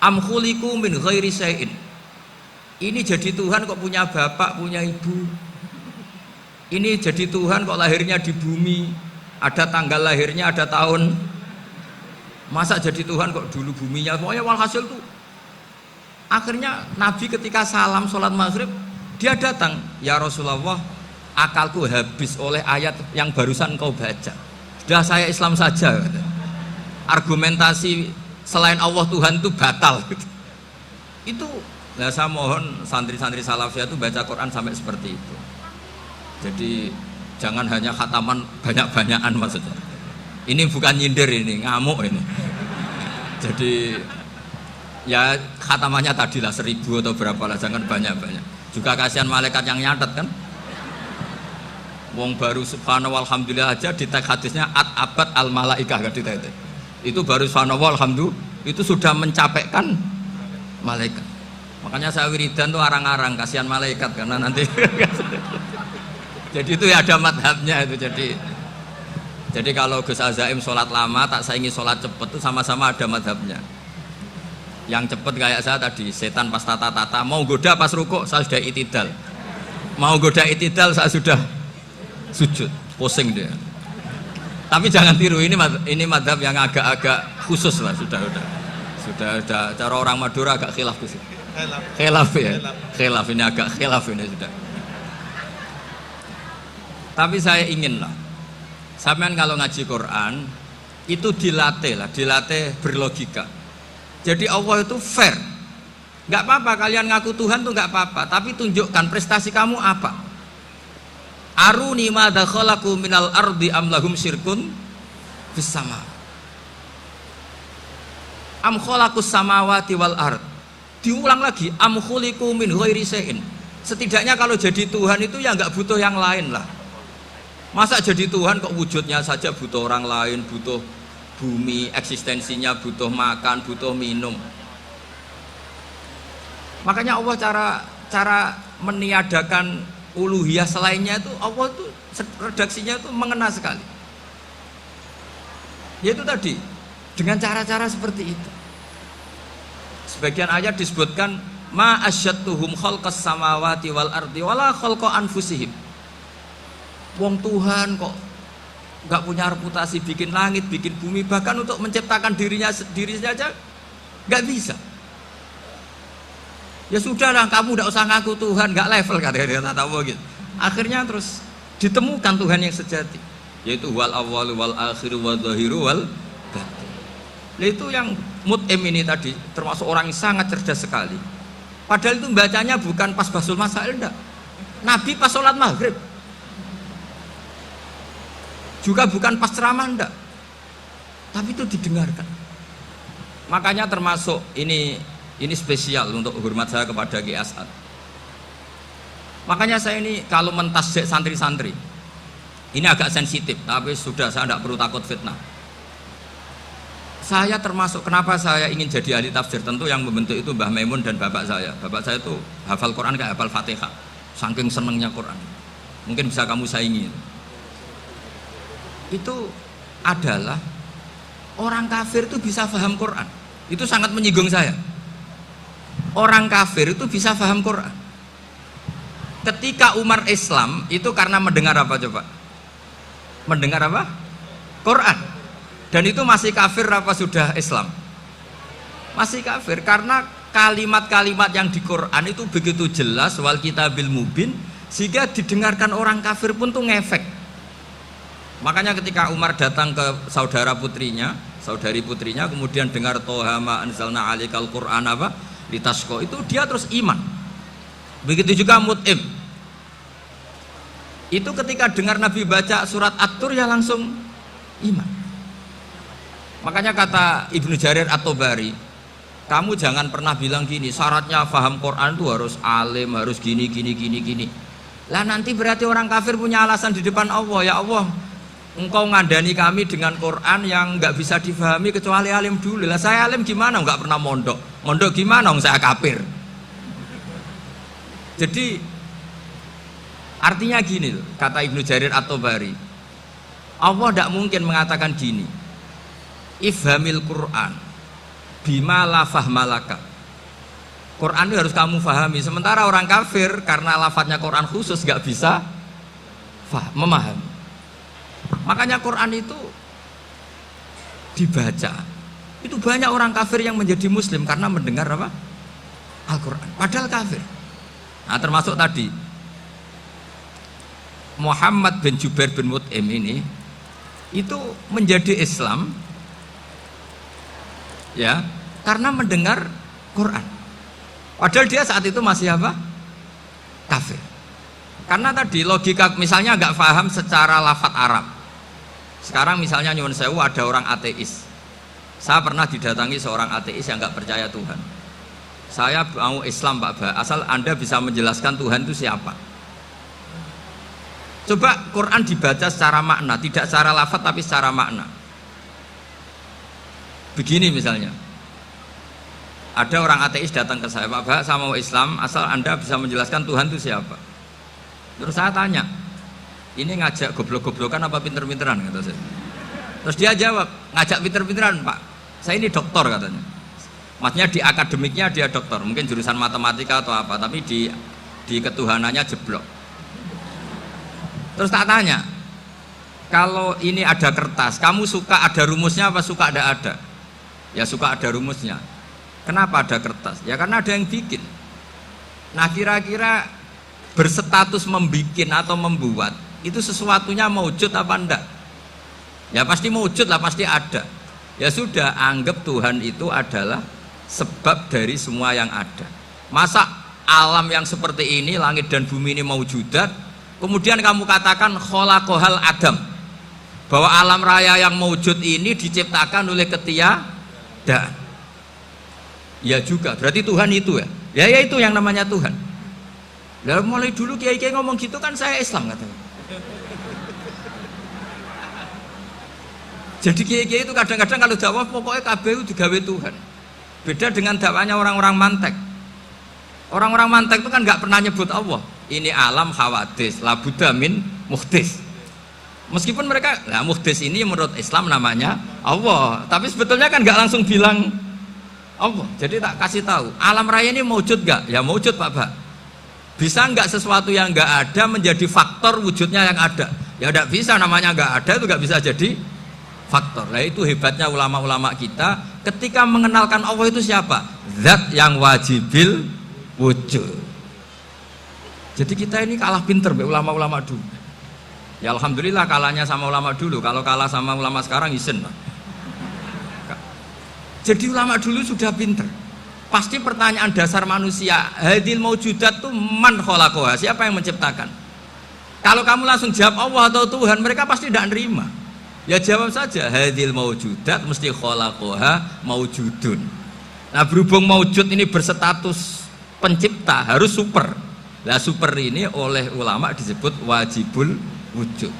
Am khuliqu min ghairi syai'in. Ini jadi Tuhan kok punya bapak, punya ibu. Ini jadi Tuhan kok lahirnya di bumi, ada tanggal lahirnya, ada tahun. Masa jadi Tuhan kok dulu buminya. Pokoknya walhasil tuh. Akhirnya Nabi ketika salam sholat maghrib dia datang, ya Rasulullah akalku habis oleh ayat yang barusan kau baca. Sudah saya Islam saja. Argumentasi selain Allah Tuhan itu batal. Itu, nah saya mohon santri-santri salafiyah itu baca Quran sampai seperti itu. Jadi jangan hanya khataman banyak-banyakan maksudnya. Ini bukan nyindir, ini ngamuk ini. Jadi ya khatamannya tadilah 1000 atau berapa lah, jangan banyak-banyak. Juga kasihan malaikat yang nyatet kan. Wong baru subhanallah alhamdulillah aja di teks hadisnya abad al malaikah kan ditete. Itu baru subhanallah alhamdulillah itu sudah mencapaikan malaikat. Makanya saya wiridan tuh arang-arang kasihan malaikat karena nanti jadi itu ya ada madhabnya itu. Jadi kalau Gus Azaim sholat lama tak saingi sholat cepet itu sama-sama ada madhabnya. Yang cepet kayak saya tadi, setan pas tata-tata mau goda pas rukuk saya sudah itidal, mau goda itidal saya sudah sujud, pusing dia. Tapi jangan tiru, ini madhab yang agak-agak khusus lah, sudah cara orang Madura agak khilaf khusus. Khilaf ya, khilaf ini agak khilaf ini sudah. Tapi saya ingin lah, sampean kalau ngaji Quran itu dilatih berlogika. Jadi Allah itu fair, nggak apa-apa kalian ngaku Tuhan tuh nggak apa-apa, tapi tunjukkan prestasi kamu apa. Aruni madza khalaqu minal ardi am lahum syirkun fis sama. Am khalaqus samawati wal ard. Diulang lagi, am khuliqu min ghairi syai'in. Setidaknya kalau jadi Tuhan itu ya nggak butuh yang lain lah. Masa jadi Tuhan kok wujudnya saja butuh orang lain, butuh bumi, eksistensinya butuh makan, butuh minum. Makanya Allah cara meniadakan uluhiyah selainnya itu Allah itu redaksinya itu mengena sekali. Yaitu tadi dengan cara-cara seperti itu. Sebagian ayat disebutkan ma asyattuhum khalqas samawati wal ardi wala khalqa anfusihim. Wong Tuhan kok nggak punya reputasi bikin langit, bikin bumi, bahkan untuk menciptakan dirinya aja nggak bisa. Ya sudahlah, kamu tidak usah ngaku Tuhan, nggak level kata tahu gitu. Akhirnya terus ditemukan Tuhan yang sejati, yaitu wal awwalu wal akhiru wal zahiru wal batin. Itu yang mut'im ini tadi termasuk orang yang sangat cerdas sekali. Padahal itu bacanya bukan pas basul masail, enggak. Nabi pas sholat maghrib, juga bukan pas ceramah, enggak. Tapi itu didengarkan. Makanya termasuk ini spesial untuk hormat saya kepada Ki As'ad. Makanya saya ini kalau mentasjek santri-santri ini agak sensitif, tapi sudah saya tidak perlu takut fitnah. Saya termasuk, kenapa saya ingin jadi ahli tafsir, tentu yang membentuk itu Mbah Maimun dan bapak saya. Bapak saya itu hafal Quran kayak hafal Fatihah, saking senengnya Quran. Mungkin bisa kamu saingi. Itu adalah orang kafir itu bisa paham Quran. Itu sangat menyinggung saya. Orang kafir itu bisa paham Quran. Ketika Umar Islam itu karena mendengar apa coba? Mendengar apa? Quran. Dan itu masih kafir apa sudah Islam? Masih kafir karena kalimat-kalimat yang di Quran itu begitu jelas wal kitabil mubin sehingga didengarkan orang kafir pun tuh ngefek. Makanya ketika Umar datang ke saudari putrinya kemudian dengar Toha ma anzalna alikal Quran apa? Litasko, itu dia terus iman. Begitu juga Mut'im. Itu ketika dengar Nabi baca surat At-Tur ya langsung iman. Makanya kata Ibnu Jarir At-Tabari, kamu jangan pernah bilang gini, syaratnya paham Quran itu harus alim, harus gini. Lah nanti berarti orang kafir punya alasan di depan Allah, ya Allah, engkau ngandani kami dengan Quran yang nggak bisa difahami kecuali alim dulu. Lah saya alim gimana? Nggak pernah mondok gimana? Saya kafir. Jadi artinya gini loh, kata Ibnu Jarir At-Tabari, Allah tidak mungkin mengatakan gini, ifhamil Quran bima la fahmalaka. Quran itu harus kamu fahami. Sementara orang kafir karena lafadznya Quran khusus nggak bisa memahami. Makanya Quran itu dibaca. Itu banyak orang kafir yang menjadi muslim karena mendengar apa? Al-Quran. Padahal kafir. Nah termasuk tadi Muhammad bin Jubair bin Mut'im ini itu menjadi Islam ya karena mendengar Quran. Padahal dia saat itu masih apa? Kafir. Karena tadi logika misalnya nggak paham secara lafadz Arab. Sekarang misalnya nyuwun sewu ada orang ateis. Saya pernah didatangi seorang ateis yang nggak percaya Tuhan. Saya mau Islam Pak Ba, asal Anda bisa menjelaskan Tuhan itu siapa. Coba Quran dibaca secara makna, tidak secara lafadz tapi secara makna. Begini misalnya, ada orang ateis datang ke saya, Pak Ba, saya mau Islam, asal Anda bisa menjelaskan Tuhan itu siapa. Terus saya tanya, ini ngajak goblok-goblokan apa pinter-pinteran, kata saya. Terus dia jawab, ngajak pinter-pinteran Pak, saya ini doktor katanya. Maksudnya di akademiknya dia doktor, mungkin jurusan matematika atau apa, tapi di ketuhanannya jeblok. Terus tak tanya, kalau ini ada kertas, kamu suka ada rumusnya apa suka ada? Ya suka ada rumusnya. Kenapa ada kertas? Ya karena ada yang bikin. Nah kira-kira berstatus membikin atau membuat itu sesuatunya maujud apa enggak? Ya pasti maujud lah, pasti ada. Ya sudah, anggap Tuhan itu adalah sebab dari semua yang ada. Masa alam yang seperti ini, langit dan bumi ini maujudat, kemudian kamu katakan kholaqohal adam, bahwa alam raya yang maujud ini diciptakan oleh ketiadaan. Ya juga, berarti Tuhan itu ya? Ya itu yang namanya Tuhan. Lalu mulai dulu kiai-kiai ngomong gitu kan saya Islam katanya. Jadi kiai-kiai itu kadang-kadang kalau dakwah pokoknya KBU digawe Tuhan. Beda dengan dakwahnya orang-orang mantek. Orang-orang mantek itu kan nggak pernah nyebut Allah. Ini alam hawadis, la budda min muhdis. Meskipun mereka, nah muhdis ini menurut Islam namanya Allah, tapi sebetulnya kan nggak langsung bilang Allah. Jadi tak kasih tahu, alam raya ini maujud nggak? Ya maujud Pak Ba. Bisa nggak sesuatu yang nggak ada menjadi faktor wujudnya yang ada? Ya nggak bisa, namanya nggak ada itu nggak bisa jadi faktor. Nah itu hebatnya ulama-ulama kita ketika mengenalkan Allah itu siapa? Zat yang wajibil wujud. Jadi kita ini kalah pinter be ulama-ulama dulu. Ya alhamdulillah kalahnya sama ulama dulu. Kalau kalah sama ulama sekarang isen lah. Jadi ulama dulu sudah pinter. Pasti pertanyaan dasar manusia, hadil maujudat tuh man khalaqaha, siapa yang menciptakan? Kalau kamu langsung jawab Allah atau Tuhan, mereka pasti tidak nerima. Ya jawab saja, hadil maujudat mesti khalaqaha maujudun. Nah berhubung maujud ini berstatus pencipta, harus super. Nah super ini oleh ulama disebut wajibul wujud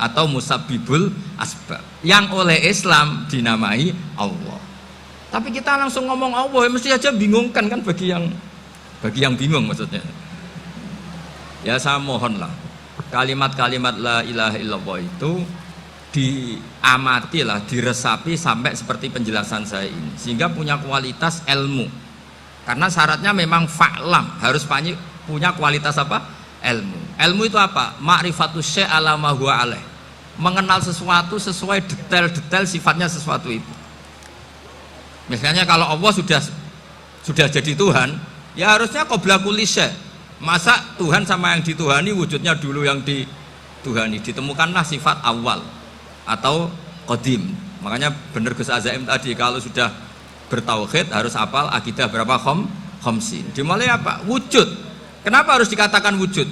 atau musabbibul asbab, yang oleh Islam dinamai Allah. Tapi kita langsung ngomong Allah, ya mesti aja bingungkan kan bagi yang bingung maksudnya. Ya saya mohonlah kalimat-kalimat la ilaha illallah itu diamatilah, diresapi sampai seperti penjelasan saya ini, sehingga punya kualitas ilmu. Karena syaratnya memang fa'lam, harus punya kualitas apa? Ilmu. Ilmu itu apa? Ma'rifatus syai' ala ma huwa alaih. Mengenal sesuatu sesuai detail-detail sifatnya sesuatu itu. Misalnya kalau Allah sudah jadi Tuhan, ya harusnya qabla kulli syai'. Masa Tuhan sama yang dituhani wujudnya dulu yang dituhani? Ditemukanlah sifat awal atau qadim. Makanya benar Gus Azaim tadi, kalau sudah bertauhid harus hafal akidah berapa khamsin. Dimulai apa? Wujud. Kenapa harus dikatakan wujud?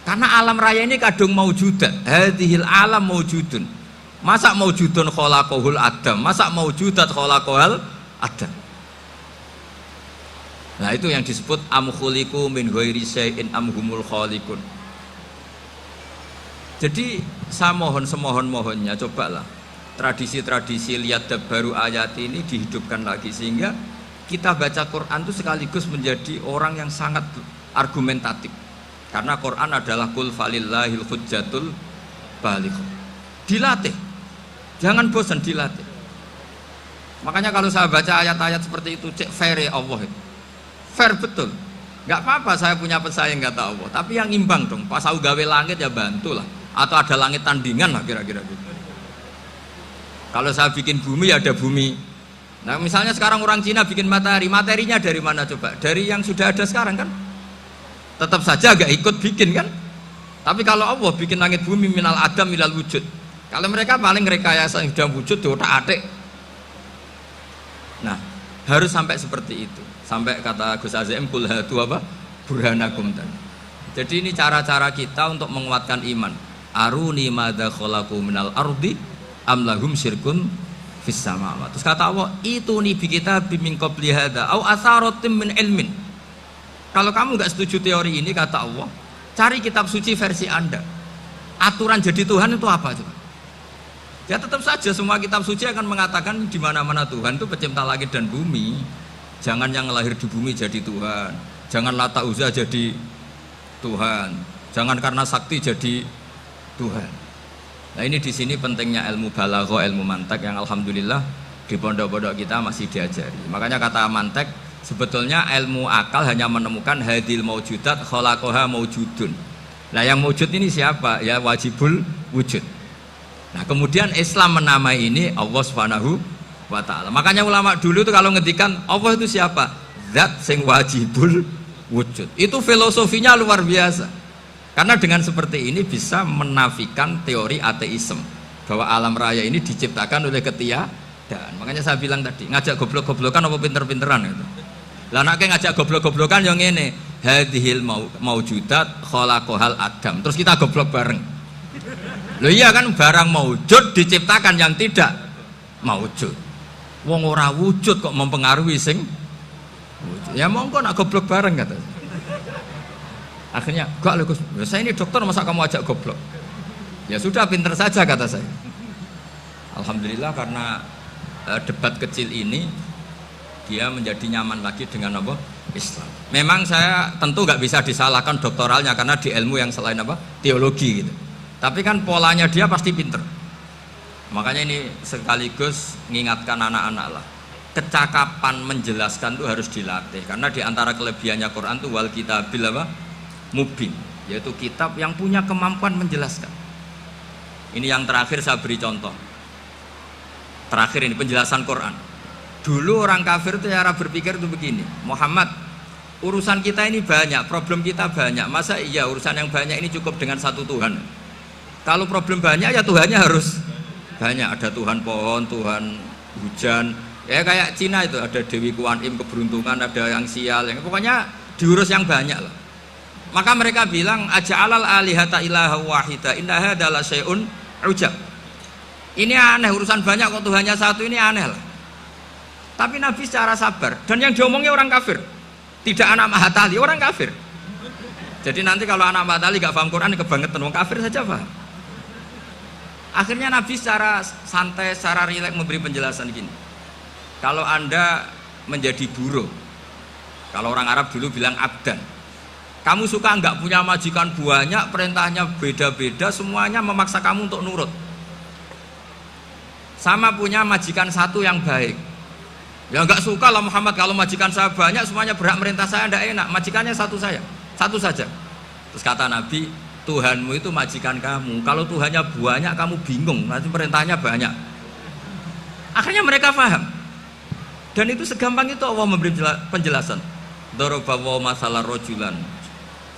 Karena alam raya ini kadung maujudat. Hadhil alam maujudun. Masa maujudun khalaqahul adam? Masa maujudat khalaqahul adam? Nah itu yang disebut am khuliqu min ghairi syai'in am humul khaliqun. Jadi saya mohon semohon-mohonnya, cobalah tradisi-tradisi lihat baru ayat ini dihidupkan lagi, sehingga kita baca Quran itu sekaligus menjadi orang yang sangat argumentatif. Karena Quran adalah qul falillahil hujjatul balighah. Dilatih, jangan bosan, dilatih. Makanya kalau saya baca ayat-ayat seperti itu, cek fair ya Allah itu. Fair betul. Gak apa-apa saya punya pesaing kata Allah, tapi yang imbang dong. Pas aku gawe langit ya bantulah, atau ada langit tandingan lah kira-kira gitu. Kalau saya bikin bumi ya ada bumi. Nah misalnya sekarang orang Cina bikin matahari, materinya dari mana coba? Dari yang sudah ada sekarang kan? Tetap saja agak ikut bikin kan? Tapi kalau Allah bikin langit bumi minal adam minal wujud, kalau mereka paling rekayasa yang sudah wujud di otak-atik. Nah, harus sampai seperti itu. Sampai kata Gus Azim kul hatu apa? Burhanakum tadi. Jadi ini cara-cara kita untuk menguatkan iman. Aruni madza khalaqu minal ardi am lahum syirkun fis samawati. Terus kata Allah, itu nih bi kitabim min qabli hadza au atharatim min ilmin. Kalau kamu nggak setuju teori ini, kata Allah, cari kitab suci versi Anda. Aturan jadi Tuhan itu apa coba? Ya tetap saja semua kitab suci akan mengatakan di mana-mana Tuhan itu pencipta langit dan bumi. Jangan yang lahir di bumi jadi Tuhan. Jangan Lata Uzza jadi Tuhan. Jangan karena sakti jadi Tuhan. Nah ini di sini pentingnya ilmu balaghah, ilmu mantek yang alhamdulillah di pondok-pondok kita masih diajari. Makanya kata mantek, sebetulnya ilmu akal hanya menemukan hadil maujudat khalaqaha maujudun. Nah yang wujud ini siapa? Ya wajibul wujud. Nah kemudian Islam menamai ini Allah Subhanahu wa ta'ala. Makanya ulama dulu itu kalau ngedikan Allah itu siapa? Zat sing wajibul wujud. Itu filosofinya luar biasa. Karena dengan seperti ini bisa menafikan teori ateisme bahwa alam raya ini diciptakan oleh ketiadaan. Makanya saya bilang tadi, ngajak goblok-goblokan apa pinter-pinteran itu. Lah nek ngajak goblok-goblokan yang ngene, hadhil maujudat khalaqahal adam. Terus kita goblok bareng. Loh iya kan, barang maujud diciptakan yang tidak maujud. Wong ora wujud kok mempengaruhi sing wujud. Ya monggo nak goblok bareng kata. Akhirnya, enggak loh Gus, saya ini dokter masa kamu ajak goblok? Ya sudah, pinter saja kata saya. Alhamdulillah karena debat kecil ini dia menjadi nyaman lagi dengan apa? Islam. Memang saya tentu nggak bisa disalahkan doktoralnya karena di ilmu yang selain apa? Teologi gitu. Tapi kan polanya dia pasti pinter. Makanya ini sekaligus mengingatkan anak-anak lah. Kecakapan menjelaskan itu harus dilatih karena diantara kelebihannya Quran itu wal kitabil apa? Mubin, yaitu kitab yang punya kemampuan menjelaskan. Ini yang terakhir saya beri contoh. Terakhir ini penjelasan Quran. Dulu orang kafir itu cara berpikir itu begini, Muhammad, urusan kita ini banyak, problem kita banyak. Masa iya urusan yang banyak ini cukup dengan satu Tuhan? Kalau problem banyak ya Tuhannya harus banyak. Ada Tuhan pohon, Tuhan hujan. Ya kayak Cina itu ada Dewi Kuan Im keberuntungan, ada yang sial, yang pokoknya diurus yang banyak lah. Maka mereka bilang aja'alal alihata ilaha wahida inna hadza la syai'un ujab. Ini aneh, urusan banyak kok Tuhannya satu, ini aneh lah. Tapi Nabi secara sabar, dan yang diomongnya orang kafir, tidak anak Mahatali, orang kafir. Jadi nanti kalau anak Mahatali gak paham Quran kebangetan, orang kafir saja paham. Akhirnya Nabi secara santai, secara rileks memberi penjelasan gini. Kalau Anda menjadi buruh, kalau orang Arab dulu bilang abdan, kamu suka nggak punya majikan banyak, perintahnya beda-beda, semuanya memaksa kamu untuk nurut. Sama punya majikan satu yang baik. Ya nggak suka lah Muhammad kalau majikan saya banyak, semuanya berhak merintah saya, tidak enak. Majikannya satu saja. Terus kata Nabi, Tuhanmu itu majikan kamu. Kalau Tuhannya banyak, kamu bingung. Nanti perintahnya banyak. Akhirnya mereka paham. Dan itu segampang itu Allah memberi penjelasan. Dorobawa masalah rojulan.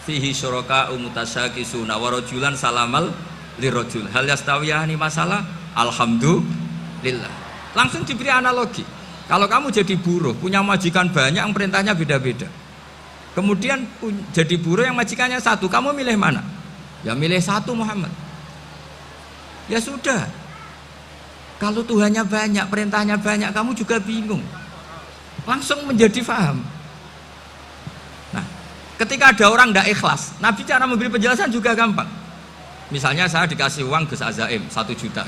Fihi syuraka umutasyakisuna warajulan salamal lirojul hal yastawiyahani masalah alhamdulillah. Langsung diberi analogi. Kalau kamu jadi buruh punya majikan banyak yang perintahnya beda-beda, kemudian jadi buruh yang majikannya satu, kamu milih mana? Ya milih satu Muhammad. Ya sudah, kalau Tuhannya banyak, perintahnya banyak, kamu juga bingung. Langsung menjadi faham. Ketika ada orang tidak ikhlas, Nabi cara memberi penjelasan juga gampang. Misalnya saya dikasih uang Gus Azaim 1 juta.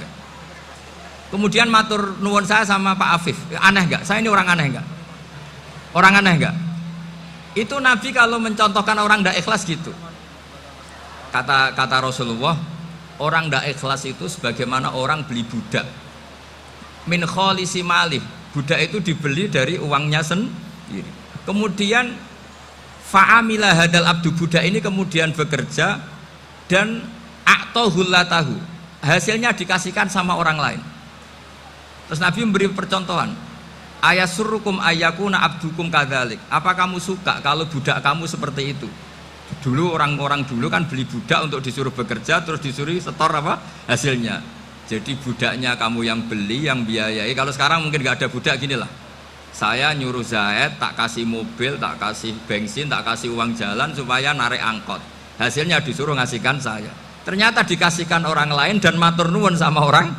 Kemudian matur nuwun saya sama Pak Afif, aneh nggak? Saya ini orang aneh nggak? Orang aneh nggak? Itu Nabi kalau mencontohkan orang tidak ikhlas gitu. Kata Rasulullah, orang tidak ikhlas itu sebagaimana orang beli budak. Min kholisi malih, budak itu dibeli dari uangnya sendiri. Kemudian fa'amila hadal abdu, budak ini kemudian bekerja dan a'tohullatahu, hasilnya dikasihkan sama orang lain. Terus Nabi memberi percontohan, ayasurrukum ayyakuna abdukum kadzalik, apa kamu suka kalau budak kamu seperti itu? Dulu orang-orang dulu kan beli budak untuk disuruh bekerja, terus disuruh setor apa hasilnya. Jadi budaknya kamu yang beli, yang biayai. Kalau sekarang mungkin nggak ada budak, gini lah. Saya nyuruh Zaid, tak kasih mobil, tak kasih bensin, tak kasih uang jalan supaya narik angkot. Hasilnya disuruh ngasihkan saya. Ternyata dikasihkan orang lain dan matur nuwun sama orang.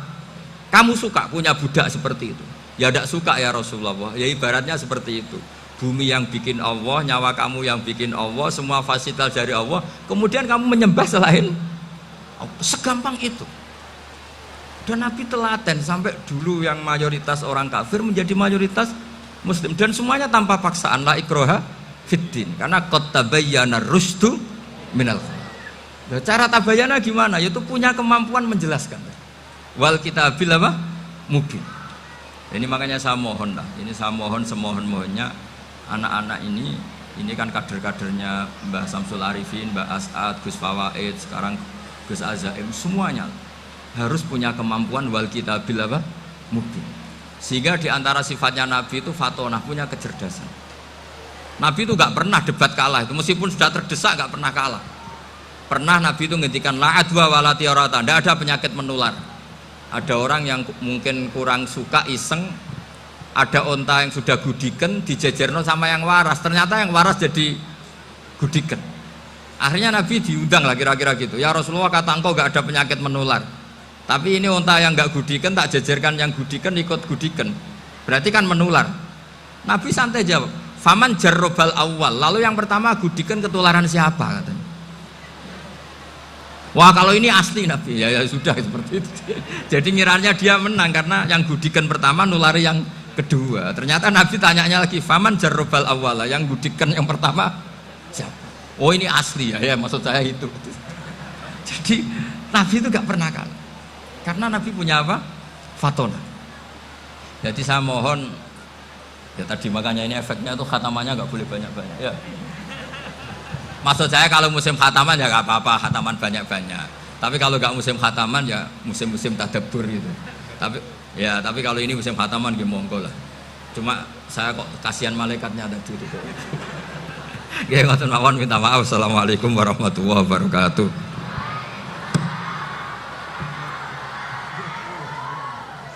Kamu suka punya budak seperti itu? Ya tidak suka ya Rasulullah. Ya ibaratnya seperti itu. Bumi yang bikin Allah, nyawa kamu yang bikin Allah, semua fasilitas dari Allah, kemudian kamu menyembah selain Allah. Segampang itu. Dan Nabi telaten sampai dulu yang mayoritas orang kafir menjadi mayoritas Muslim, dan semuanya tanpa paksaan, la ikroha fiddin, karena qad tabayyana rusdu minal ghayy. Cara tabayana gimana? Yaitu punya kemampuan menjelaskan. Wal kitabil apa? Mubin. Ini makanya saya mohon lah, ini saya mohon semohon-mohonnya anak-anak ini kan kader-kadernya Mbah Samsul Arifin, Mbah As'ad, Gus Fawaid, sekarang Gus Azaim, semuanya harus punya kemampuan wal kitabil apa? Mubin. Sehingga diantara sifatnya Nabi itu fatonah, punya kecerdasan. Nabi itu gak pernah debat kalah, itu meskipun sudah terdesak gak pernah kalah. Pernah Nabi itu ngendikan la adwa wala tiarata, tidak ada penyakit menular. Ada orang yang mungkin kurang suka iseng, ada onta yang sudah gudiken dijejerno sama yang waras, ternyata yang waras jadi gudiken. Akhirnya Nabi diundang lah kira-kira gitu, ya Rasulullah, kata engkau gak ada penyakit menular, tapi ini onta yang gak gudiken tak jejerkan yang gudiken ikut gudiken, berarti kan menular. Nabi santai jawab, faman jarrobal awal, lalu yang pertama gudiken ketularan siapa katanya. Wah kalau ini asli Nabi, ya sudah seperti itu. Jadi ngiranya dia menang karena yang gudikan pertama nulari yang kedua. Ternyata Nabi tanyanya lagi, faman jarrobal awala, yang gudikan yang pertama siapa? Oh ini asli ya, maksud saya itu. Jadi Nabi itu gak pernah kalah, karena Nabi punya apa? Fatona. Jadi saya mohon, ya tadi makanya ini efeknya tuh khatamannya gak boleh banyak-banyak ya. Maksud saya kalau musim khataman ya gak apa-apa, khataman banyak-banyak. Tapi kalau gak musim khataman ya musim-musim tadabbur gitu. Tapi kalau ini musim khataman ya monggo lah. Cuma saya kok kasihan malaikatnya ada di situ. Ya ngoten mawon, minta maaf. Assalamualaikum warahmatullahi wabarakatuh.